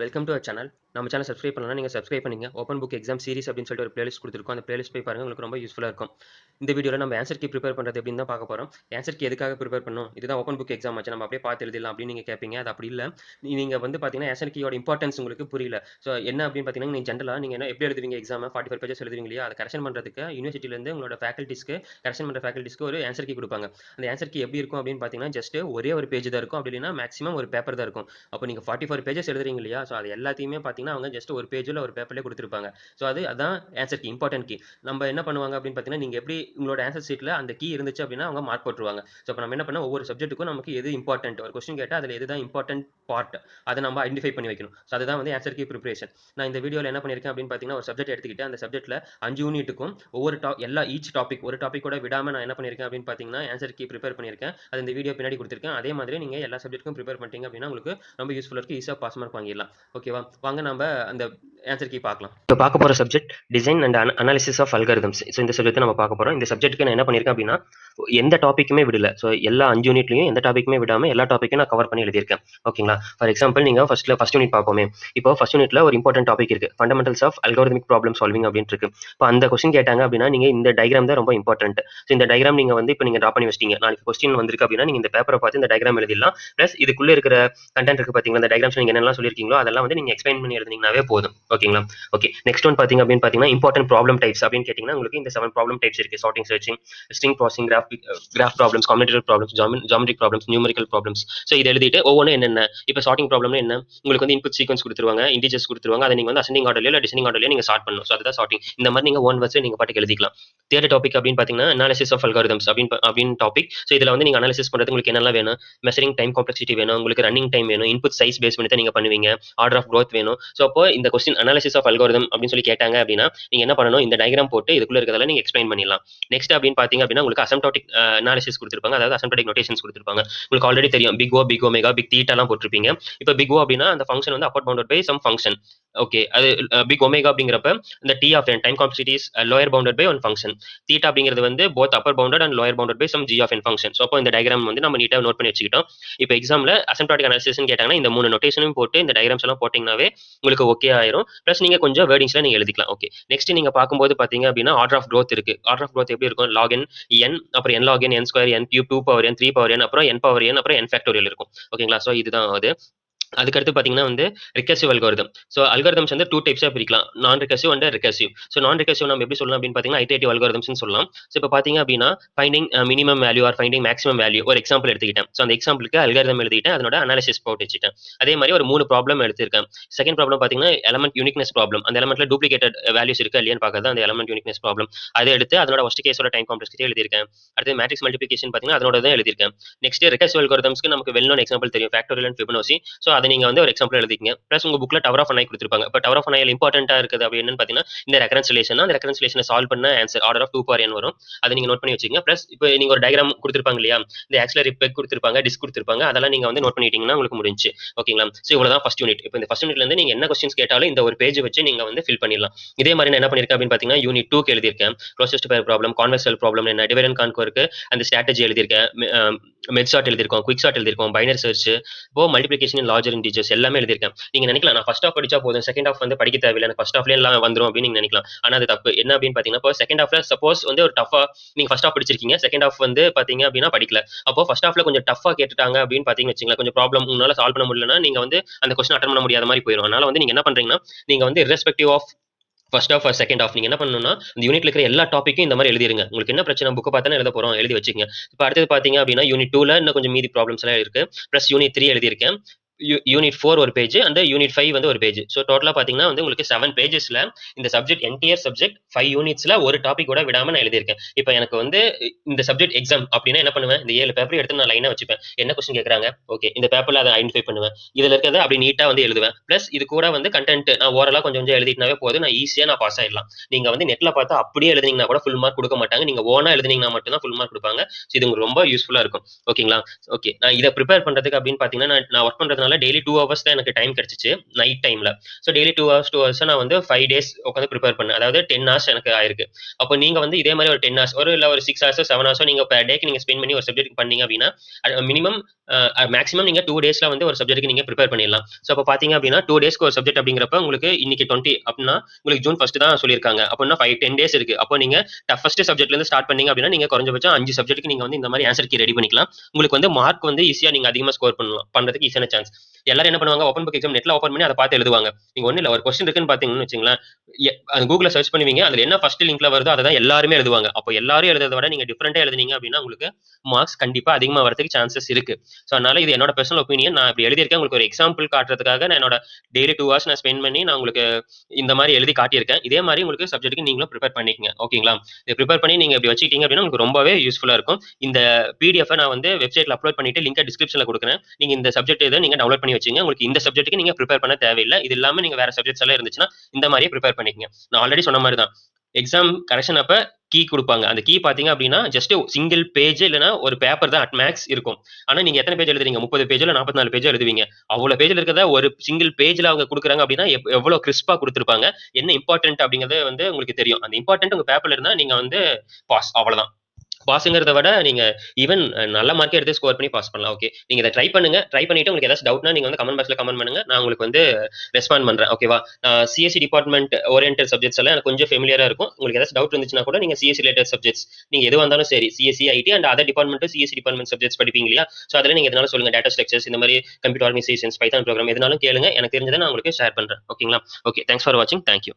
Welcome to our channel. நம்ம channel subscribe பண்ணலனா நீங்க சப்ஸ்கிரைப் பண்ணிங்க. ஓப்பன் புக் எக்ஸாம் சீரிஸ் அப்படின்னு சொல்லிட்டு ஒரு பிளேலிஸ்ட் குடுத்துருக்கோம். அந்த பிளேலிஸ்ட் போய் பாருங்க. உங்களுக்கு ரொம்ப யூஸ்ஃபுல்லா இருக்கும். இந்த வீடியோல நம்ம ஆன்சர் கீ பிரிப்பேர் பண்றது எப்படின்னு தான் பார்க்க போறோம். ஆன்சர் கீ எதுக்காக பிரிப்பேர் பண்ணணும்? இதுதான் ஓப்பன் புக் எக்ஸாம் ஆச்சு. நம்ம அப்படியே பார்த்து எழுதிடலாம் அப்படின்னு நீங்க கேட்பீங்க. அது அப்படி இல்ல. நீங்க வந்து பார்த்தீங்கன்னா, ஆன்சர் கீயோட இம்பார்ட்டன்ஸ் உங்களுக்கு புரியல. ஸோ என்ன அப்படின்னு பார்த்தீங்கன்னா, நீங்க ஜென்ரலா நீங்க என்ன எப்படி எழுதுவீங்க எக்ஸாம 45 பேஜஸ் எழுதுவீங்க இல்லையா? அத கரெக்ஷன் பண்றதுக்கு யுனிவர்சிட்டிலேருந்து உங்களோட ஃபேக்கல்டீஸ்க்கு கரெக்ஷன் பண்ற ஃபேக்கல்டீஸ்க்கு ஒரு ஆன்சர் கீ குடுப்பாங்க. அந்த ஆன்சர் கீ எப்படி இருக்கும் அப்படின்னு பார்த்தீங்கன்னா, ஜஸ்ட் ஒரே ஒரு பேஜ் தான் இருக்கும். அப்படி இல்லைன்னா மேக்ஸிமம் ஒரு பேப்பர் தான் இருக்கும். அப்போ நீங்க 44 பேஜஸ் எழுதுறீங்க இல்லையா? ஸோ அது எல்லாத்தையுமே பார்த்தீங்கன்னா, அவங்க ஜஸ்ட் ஒரு பேஜ்ல ஒரு பேப்பர்லயே குடுத்துருப்பாங்க. ஸோ அதான் ஆன்சர் கீ, இம்பார்ட்டன்ட் கீ. நம்ம என்ன பண்ணுவாங்க அப்படின்னு பார்த்தீங்கன்னா, நீங்க எப்படி உங்களோட ஆன்சர் ஷீட்ல அந்த கீ இருந்துச்சு அப்படின்னா, அவங்க மார்க் போட்டுருவாங்க. ஸோ அப்ப நம்ம என்ன பண்ணணும், ஒவ்வொரு சப்ஜெக்ட்டுக்கும் நமக்கு எது இம்பார்ட்டன்ட், ஒரு கொஸ்டின் கேட்டா அதுல எதுதான் இம்பார்ட்டன்ட் பார்ட், அத நம்ம ஐடென்டிஃபை பண்ணி வைக்கணும். ஸோ அதுதான் வந்து ஆன்சர் கீ பிரிப்பரேஷன். நான் இந்த வீடியோல என்ன பண்ணியிருக்கேன் அப்படின்னு பார்த்தீங்கன்னா, ஒரு சப்ஜெக்ட் எடுத்துக்கிட்டு அந்த சப்ஜெக்ட்ல 5 யூனிட்டுக்கும் ஒவ்வொரு ஈச் டாபிக் ஒரு டாபிக் கூட விடாம நான் என்ன பண்ணியிருக்கேன் அப்படின்னு பார்த்தீங்கன்னா, ஆன்சர் கீ பிரிப்பேர் பண்ணியிருக்கேன். அது இந்த வீடியோ பின்னாடி குடுத்திருக்கேன். அதே மாதிரி நீங்க எல்லா சப்ஜெக்ட்டுக்கும் பிரிப்பேர் பண்ணிட்டீங்க அப்படின்னா, உங்களுக்கு ரொம்ப யூஸ்ஃபுல்லா இருக்கும். ஈஸியா பாஸ் மார்க் வாங்கிடலாம். ஓகேவா? வாங்க நம்ம அந்த ஆன்சர் கீ பார்க்கலாம். இப்போ பார்க்க போற subject design and analysis of algorithms. So இந்த சப்ஜெக்ட் நம்ம பார்க்க போறோம். இந்த சப்ஜெக்ட்டுக்கு நான் என்ன பண்ணியிருக்கேன் அப்படின்னா, எந்த டாபிக்குமே விடல. ஸோ எல்லா 5 யூனிட்லயும் எந்த டாபிக்குமே விடாம எல்லா டாபிக்கும் நான் கவர் பண்ணி எழுதியிருக்கேன். ஓகேங்களா? ஃபார் எக்ஸாம்பிள் நீங்க ஃபர்ஸ்ட் யூனிட் பார்ப்போமே. இப்போ ஃபர்ஸ்ட் யூனிட்ல ஒரு இம்பார்ட்டன்ட் டாபிக் இருக்கு. Fundamentals of algorithmic problem solving அப்படின்ட்டு இருக்கு. இப்போ அந்த கொஸ்டின் கேட்டாங்க அப்படின்னா, நீங்க இந்த டயகிராம் தான் ரொம்ப இம்பார்ட்டன்ட். ஸோ இந்த டயகிராம் நீங்க வந்து இப்போ நீங்க டிரா பண்ணி வச்சிட்டீங்க. நாளைக்கு கொஸ்டின் வந்திருக்கு அப்படின்னா, நீங்க இந்த பேப்பரை பார்த்து இந்த டயகிராம் எழுதிடலாம். பிளஸ் இதுக்குள்ள இருக்கிற கண்டென்ட் இருக்கு பாத்தீங்களா, இந்த டயகிராம்ஸ் நீங்க என்னெல்லாம் சொல்லியிருக்கீங்களோ அதெல்லாம் வந்து நீங்க எக்ஸ்பிளைன் பண்ணி எழுதினீங்கனாவே போதும். ஓகேங்களா? ஓகே. நெக்ஸ்ட் ஒன் பாத்தீங்க அப்படின்னு பாத்தீங்கன்னா, இம்பார்ட்டன்ட் ப்ராப்ளம் டைப்ஸ் அப்படின்னு கேட்டீங்கன்னா, உங்களுக்கு இந்த 7 ப்ராப்ளம் டைப்ஸ் இருக்கு. Sorting, searching, string processing, graph problems, combinatorial problems, geometric problems, numerical problems. So இதை எழுதிட்டு ஒவ்வொன்றும் என்னென்ன. இப்போ சார்ட்டிங் ப்ராப்ளம்னா என்ன, உங்களுக்கு வந்து இன்புட் சீக்வன்ஸ் கொடுத்துருவாங்க, இன்டிஜர்ஸ் கொடுத்துருவாங்க, அதை நீங்க வந்து அசெண்டிங் ஆர்டர்லயோ இல்லை டிசெண்டிங் ஆர்டர்லயோ நீங்க சார்ட் பண்ணணும். ஸோ அதுதான் சார்ட்டிங். இந்த மாதிரி நீங்க ஒன் வச்சு நீங்க பாட்டுக்கு எழுதிக்கலாம். தேர்ட் டாபிக் அப்படின்னு பாத்தீங்கன்னா, அனாலிசிஸ் ஆஃப் அல்காரிதம்ஸ் அப்படின்னு டாபிக். ஸோ இதுல வந்து நீங்க அனாலிசிஸ் பண்றது உங்களுக்கு என்னெல்லாம் வேணும், மெஷரிங் டைம் காம்ப்ளெக்சிட்டி வேணும், உங்களுக்கு ரன்னிங் டைம் வேணும், இன்புட் சைஸ் பேஸ் பண்ணி தான் நீங்க பண்ணுவீங்க, ஆர்டர் ஆஃப் growth வேணும். ஸோ அப்போ இந்த கொஸ்டின் அனாலிசிஸ் ஆஃப் அல்காரிதம் அப்படின்னு சொல்லி கேட்டாங்க அப்படின்னா, நீங்க என்ன பண்ணணும், இந்த டயகிராம் போட்டு இதுக்குள்ள இருக்கிறதெல்லாம் நீங்க எக்ஸ்பிளைன் பண்ணிடலாம். நெக்ஸ்ட் அப்படின்னு பாத்தீங்க அப்படின்னா, உங்களுக்கு அசம்ப்டாட்டிக் அனாலிசிஸ் கொடுத்துருப்பாங்க, அதாவது அசம்ப்டாட்டிக் நோட்டேஷன்ஸ் கொடுத்துருப்பாங்க. உங்களுக்கு ஆல்ரெடி தெரியும், big O, big omega, big தீட்டாலாம் போட்டிருப்பீங்க. இப்போ பிக் ஓ அப்படின்னா அந்த ஃபங்க்ஷன் வந்து upper bounded by some function. Okay. அது பிக் ஒமேகா அப்படிங்கிறப்ப இந்த T of N time complexity is lower bounded by one function. Theta அப்படிங்கிறது வந்து both upper bounded and lower bounded by some G of N function. So அப்போ இந்த diagram வந்து நம்ம நீட்டாக நோட் பண்ணி வச்சுக்கிட்டோம். இப்போ எக்ஸாம்ல அசிம்ப்டாட்டிக் அனாலிசிஸ் கேட்டாங்கன்னா, இந்த 3 நோட்டேஷனும் போட்டு இந்த டயகிராம்ஸ் எல்லாம் போட்டீங்கன்னாவே உங்களுக்கு ஓகே ஆயிரும். பிளஸ் நீங்க கொஞ்சம் வேர்டிங்ஸ்ல நீங்க எழுதிக்கலாம். ஓகே. நெக்ஸ்ட் நீங்க பார்க்கும்போது பாத்தீங்க அப்படின்னா, ஆர்டர் ஆஃப் growth இருக்கு. ஆர்டர் ஆஃப் growth எப்படி இருக்கும், log n, n, அப்புறம் n log n, n square, n cube, 2 power n, 3 power n, அப்புறம் n பவர் n, அப்புறம் n ஃபேக்டோரியல் இருக்கும். ஓகேங்களா? ஸோ இதுதான் அது. அதுக்கடுத்து பாத்தீங்கன்னா வந்து ரிகர்சிவ் அல்காரிதம். ஸோ அல்காரிதம்ஸ் வந்து 2 டைப்ஸா பிரிக்கலாம், நான் ரிகர்சிவ் அண்ட் ரிகர்சிவ். ஸோ நான் ரிகர்சிவ் நம்ம எப்படி சொல்லலாம் அப்படின்னு பாத்தீங்கன்னா, ஐட்டரேட்டிவ் அல்காரிதம்ஸ்னு சொல்லலாம். ஸோ இப்போ பாத்தீங்க அப்படின்னா, finding minimum value are finding maximum value ஒரு எக்ஸாம்பிள் எடுத்துக்கிட்டேன். ஸோ அந்த எக்ஸாம்பிளுக்கு அல்காரிதம் எழுதிட்டேன், அதனோட அனாலிசிஸ் போட்டு வச்சுட்டேன். அதே மாதிரி ஒரு 3 ப்ராப்ளம் எடுத்திருக்கேன். செகண்ட் ப்ராப்ளம் பாத்தீங்கன்னா, எலமெண்ட் யூனிக்னஸ் ப்ராப்ளம். அந்த எலமெண்ட்ல டூப்ளிகேட்டட் வேல்யூஸ் இருக்கா இல்லையான்னு பார்க்கறது அந்த எலமெண்ட் யூனிக்னஸ் ப்ராப்ளம். அதை எடுத்து அதனோட ஒஸ்ட் கேஸோட டைம் காம்ப்ளெக்சிட்டி எழுதியிருக்கேன். அடுத்து மேட்ரிக்ஸ் மல்டிபிகேஷன் பாத்தீங்கன்னா அதனோட தான் எழுதியிருக்கேன். நெக்ஸ்ட் ரிகர்சிவ் அல்காரிதம்ஸ்க்கு நமக்கு வெல் நோன் எக்ஸாம்பிள் தெரியும், ஃபேக்டோரியல் அண்ட் ஃபிபனோசி. ஸோ அதை நீங்க வந்து ஒரு எக்ஸாம்பிள் எழுதிக்கங்க. பிளஸ் உங்க புக்ல டவர் ஆஃப் அனாய் கொடுத்திருப்பாங்க. இப்போ டவர் ஆஃப் அனாயில் இம்பார்ட்டன்ட்டா இருக்குது அப்படி என்னன்னு பாத்தீங்கன்னா, இந்த ரெக்கரன்ஸ் ரிலேஷன். அந்த ரெக்கரன்ஸ் ரிலேஷனை சால்வ் பண்ண answer order of 2 power n வரும். அதை நீங்க நோட் பண்ணி வச்சுக்கங்க. பிளஸ் இப்போ நீங்க ஒரு டயகிராம் கொடுத்திருப்பாங்க இல்லையா, இந்த ஆக்சிலரி பெக் கொடுத்திருப்பாங்க, டிஸ்க் கொடுத்திருப்பாங்க, அதெல்லாம் நீங்க வந்து நோட் பண்ணிட்டீங்கன்னா உங்களுக்கு முடிஞ்சு. ஓகேங்களா? ஸோ இவ்வளவுதான் ஃபர்ஸ்ட் யூனிட். இப்போ இந்த ஃபர்ஸ்ட் யூனிட்ல இருந்து நீங்க என்ன கொஸ்டின்ஸ் கேட்டாலும் இந்த ஒரு பேஜ் வச்சு நீங்க வந்து ஃபில் பண்ணிடலாம். இதே மாதிரி நான் என்ன பண்ணிருக்கேன் அப்படின்னு பாத்தீங்கன்னா, யூனிட் 2 க்கு எழுதியிருக்கேன். க்ளோசஸ்ட் பெயர் ப்ராப்ளம், கான்வெக்ஸ் ப்ராப்ளம் என்ன, டிவைட் அண்ட் கான்கோருக்கு அந்த ஸ்ட்ராட்டஜி எழுதியிருக்கேன், மெட் ஷார்ட் எழுதியிருக்கோம், குயிக் ஷார்ட் எழுதியிருக்கோம், பைனரி சர்ச், இப்போ மல்டிபிகேஷன் இன் லார்ஜர் இன்டிஜர்ஸ் எல்லாமே எழுதியிருக்கேன். நீங்க நினைக்கலாம் நான் ஃபர்ஸ்ட் ஹாஃப் படிச்சா போதும், செகண்ட் ஹாஃப் வந்து படிக்க தேவையில்லை, எனக்கு ஃபர்ஸ்ட் ஹாஃப்ல எல்லாம் வந்துரும் அப்படின்னு நீங்க நினைக்கலாம். ஆனா அது தப்பு. என்ன அப்படின்னு பாத்தீங்கன்னா, இப்போ செகண்ட் ஹாஃப்ல சப்போஸ் வந்து ஒரு டஃபா நீங்க ஃபர்ஸ்ட் ஹாஃப் படிச்சிருக்கீங்க, செகண்ட் ஹாஃப் வந்து பாத்தீங்க அப்படின்னா படிக்கல. அப்போ ஃபர்ஸ்ட் ஹாஃப்ல கொஞ்சம் டஃபா கேட்டுட்டாங்க அப்படின்னு பாத்தீங்கன்னு வச்சுங்களேன், கொஞ்சம் ப்ராப்ளம் உங்களால சால்வ் பண்ண முடியலன்னா நீங்க வந்து அந்த கொஸ்டின் அட்டன் பண்ண முடியாத மாதிரி போயிடும். அதனால வந்து நீங்க என்ன பண்றீங்கன்னா, நீங்க வந்து irrespective of first half or second half நீங்க என்ன பண்ணணும்னா, இந்த யூனிட்ல இருக்கிற எல்லா டாபிக்கும் இந்த மாதிரி எழுதிருங்க. உங்களுக்கு என்ன பிரச்சனை, புக்க பார்த்தானே எழுத போறோம், எழுதி வச்சுக்கங்க. இப்போ அடுத்தது பாத்தீங்க அப்படின்னா, யூனிட் 2ல இன்னும் கொஞ்சம் மீதி ப்ராப்ளம்ஸ் எல்லாம் இருக்கு. பிளஸ் யூனிட் 3 எழுதியிருக்கேன். யூனிட் 4 ஒரு பேஜ் அண்ட் யூனிட் 5 வந்து ஒரு பேஜ். ஸோ டோட்டலா பாத்தீங்கன்னா வந்து உங்களுக்கு 7 பேஜஸ்ல இந்த சப்ஜெக்ட் என்டையர் சப்ஜெக்ட் 5 யூனிட்ஸ்ல ஒரு டாபிக் கூட விடாம நான் எழுதியிருக்கேன். இப்போ எனக்கு வந்து இந்த சப்ஜெக்ட் எக்ஸாம் அப்படின்னா என்ன பண்ணுவேன், இந்த 7 பேப்பர் எடுத்து நான் லைனா வச்சுப்பேன். என்ன கொஸ்டின் கேட்கறாங்க, ஓகே இந்த பேப்பர்ல அதை ஐடென்டிஃபை பண்ணுவேன், இதுல இருக்கிறத அப்படி நீட்டா வந்து எழுதுவேன். பிளஸ் இது கூட வந்து கண்டென்ட் நான் ஓரலா கொஞ்சம் கொஞ்சம் எழுதினாவே போதும், நான் ஈஸியா நான் பாஸ் ஆயிடலாம். நீங்க வந்து நெட்ல பார்த்தா அப்படியே எழுதினீங்கன்னா கூட ஃபுல் மார்க் கொடுக்க மாட்டாங்க. நீங்க ஓனா எழுதினீங்கன்னா மட்டும் தான் ஃபுல் மார்க் கொடுப்பாங்க. இது உங்களுக்கு ரொம்ப யூஸ்ஃபுல்லா இருக்கும். ஓகேங்களா? ஓகே. நான் இதை ப்ரிப்பேர் பண்றதுக்கு அப்படின்னு பாத்தீங்கன்னா, நான் ஒர்க் பண்றதுனால இருக்கிறதுனால டெய்லி 2 ஹவர்ஸ் தான் எனக்கு டைம் கிடைச்சிச்சு நைட் டைம்ல. ஸோ டெய்லி 2 ஹவர்ஸ் நான் வந்து 5 டேஸ் உட்காந்து ப்ரிப்பேர் பண்ணேன். அதாவது 10 ஹவர்ஸ் எனக்கு ஆயிருக்கு. அப்போ நீங்க வந்து இதே மாதிரி ஒரு 10 ஹவர்ஸ் இல்ல ஒரு 6 ஹவர்ஸோ 7 ஹவர்ஸோ நீங்க பெர் டேக்கு நீங்க ஸ்பெண்ட் பண்ணி ஒரு சப்ஜெக்ட் பண்ணீங்க அப்படின்னா மினிமம் மேக்ஸிமம் நீங்க 2 டேஸ்ல வந்து ஒரு சப்ஜெக்ட்டுக்கு நீங்க ப்ரிப்பேர் பண்ணிடலாம். ஸோ அப்போ பாத்தீங்க அப்படின்னா 2 டேஸ்க்கு ஒரு சப்ஜெக்ட் அப்படிங்கிறப்ப உங்களுக்கு இன்னைக்கு 20 அப்படின்னா உங்களுக்கு ஜூன் 1 தான் சொல்லியிருக்காங்க. அப்படின்னா 10 டேஸ் இருக்கு. அப்போ நீங்க டஃபஸ்ட் சப்ஜெக்ட்ல இருந்து ஸ்டார்ட் பண்ணீங்க அப்படின்னா நீங்க குறைஞ்சபட்சம் 5 சப்ஜெக்ட்டுக்கு நீங்க வந்து இந்த மாதிரி ஆன்சர் கீ ரெடி பண்ணிக்கலாம். உங்களுக்கு வந்து மார்க் வந்து ஈஸியா நீங்க அதிகமா ஸ்கோர் பண்ணலாம். பண்றதுக்கு ஈஸியான சான்ஸ். எல்லாரும் என்ன பண்ணுவாங்க, ஓப்பன் புக் எக்ஸாம் நெட்ல ஓப்பன் பண்ணி அதை பார்த்து எழுதுவாங்க. நீங்க ஒண்ணு இல்ல, ஒரு கொஸ்டின் இருக்குன்னு பாத்தீங்கன்னு வச்சுங்களேன், கூகுள்ல சர்ச் பண்ணுவீங்க. அதுல என்ன ஃபர்ஸ்ட் லிங்க்ல வருதோ அதை தான் எல்லாருமே எழுதுவாங்க. அப்போ எல்லாரும் எழுதுறதை விட நீங்க டிஃபரெண்டா எழுதுனீங்க அப்படின்னா உங்களுக்கு மார்க்ஸ் கண்டிப்பா அதிகமா வரதுக்கு சான்சஸ் இருக்கு. ஸோ அதனால இது என்னோட பர்சனல் ஒப்பீனியன். நான் இப்படி எழுதியிருக்கேன். உங்களுக்கு ஒரு எக்ஸாம்பிள் காட்டுறதுக்காக நான் என்னோட டெய்லி 2 ஹவர்ஸ் நான் ஸ்பெண்ட் பண்ணி நான் உங்களுக்கு இந்த மாதிரி எழுதி காட்டியிருக்கேன். இதே மாதிரி உங்களுக்கு சப்ஜெக்ட்டுக்கு நீங்களும் ப்ரிப்பேர் பண்ணிக்கங்க. ஓகேங்களா? இதை ப்ரிப்பேர் பண்ணி நீங்க இப்படி வச்சுக்கிட்டீங்க அப்படின்னா உங்களுக்கு ரொம்பவே யூஸ்ஃபுல்லா இருக்கும். இந்த பிடிஎஃப் நான் வந்து வெப்சைட்ல அப்லோட் பண்ணிட்டு லிங்க் டிஸ்கிரிப்ஷன்ல கொடுக்குறேன். நீங்க இந்த சப்ஜெக்ட் இதை நீங்க டவுன்லோட் பண்ணி வச்சுங்க. உங்களுக்கு இந்த சப்ஜெக்ட்டுக்கு நீங்க ப்ரிப்பேர் பண்ண தேவையில்லை. இது இல்லாம நீங்க வேற சப்ஜெக்ட்ஸ் எல்லாம் இருந்துச்சுன்னா இந்த மாதிரியே ப்ரிப்பேர் பண்ணிக்கங்க. நான் ஆல்ரெடி சொன்ன மாதிரி தான். எக்ஸாம் கரெக்ஷன் அப்ப கீ குடுப்பாங்க. அந்த கீ பாத்தீங்க அப்படின்னா ஜஸ்ட் சிங்கிள் பேஜ் இல்லைன்னா ஒரு பேப்பர் தான் அட் மேக்ஸ் இருக்கும். ஆனா நீங்க எத்தனை பேஜ் எழுதுறீங்க? 30 பேஜ் இல்ல 44 பேஜ் எழுதுவீங்க. அவ்வளவு பேஜ்ல இருக்கிறத ஒரு சிங்கிள் பேஜ்ல அவங்க குடுக்குறாங்க அப்படின்னா எவ்வளவு கிறிஸ்பா கொடுத்திருப்பாங்க. என்ன இம்பார்ட்டன்ட் அப்படிங்கறது வந்து உங்களுக்கு தெரியும். அந்த இம்பார்ட்டன்ட் உங்க பேப்பர்ல இருந்தா நீங்க வந்து பாஸ், அவ்வளவுதான். பாஸ்ங்கிறத விட நீங்க ஈவன் நல்ல மார்க்கே எடுத்து ஸ்கோர் பண்ணி பாஸ் பண்ணலாம். ஓகே, நீங்க இதை ட்ரை பண்ணுங்க. ட்ரை பண்ணிட்டு உங்களுக்கு ஏதாச்சும் டவுட்னா நீங்க வந்து கமெண்ட் பாக்ஸ்ல கமெண்ட் பண்ணுங்க. நான் உங்களுக்கு வந்து ரெஸ்பாண்ட் பண்றேன். ஓகேவா? சிஎஸ்சி டிபார்ட்மெண்ட் ஓரியன்டட் சப்ஜெக்ட்ஸ் எல்லாம் எனக்கு கொஞ்சம் ஃபெமிலியரா இருக்கும். உங்களுக்கு ஏதாச்சும் டவுட் இருந்துச்சுன்னா கூட நீங்க சிஎஸ்சி ரிலேட்டட் சப்ஜெக்ட்ஸ் நீங்க எதுவா இருந்தாலும் சரி, CSC, IT and other department CSC department subjects படிப்பீங்க இல்லையா? ஸோ அதில் நீங்க எதனாலும் சொல்லுங்க. டேட்டா ஸ்ட்ரக்சர்ஸ் இந்த மாதிரி கம்ப்யூட்டர் ஆர்கனைசேஷன்ஸ், பைத்தான் ப்ரோக்ராம் எதனாலும் கேளுங்க. எனக்கு தெரிஞ்சதை நான் உங்களுக்கு ஷேர் பண்றேன். ஓகேங்களா? ஓகே, தேங்க்ஸ் ஃபார் வாட்சிங். தேங்க்யூ.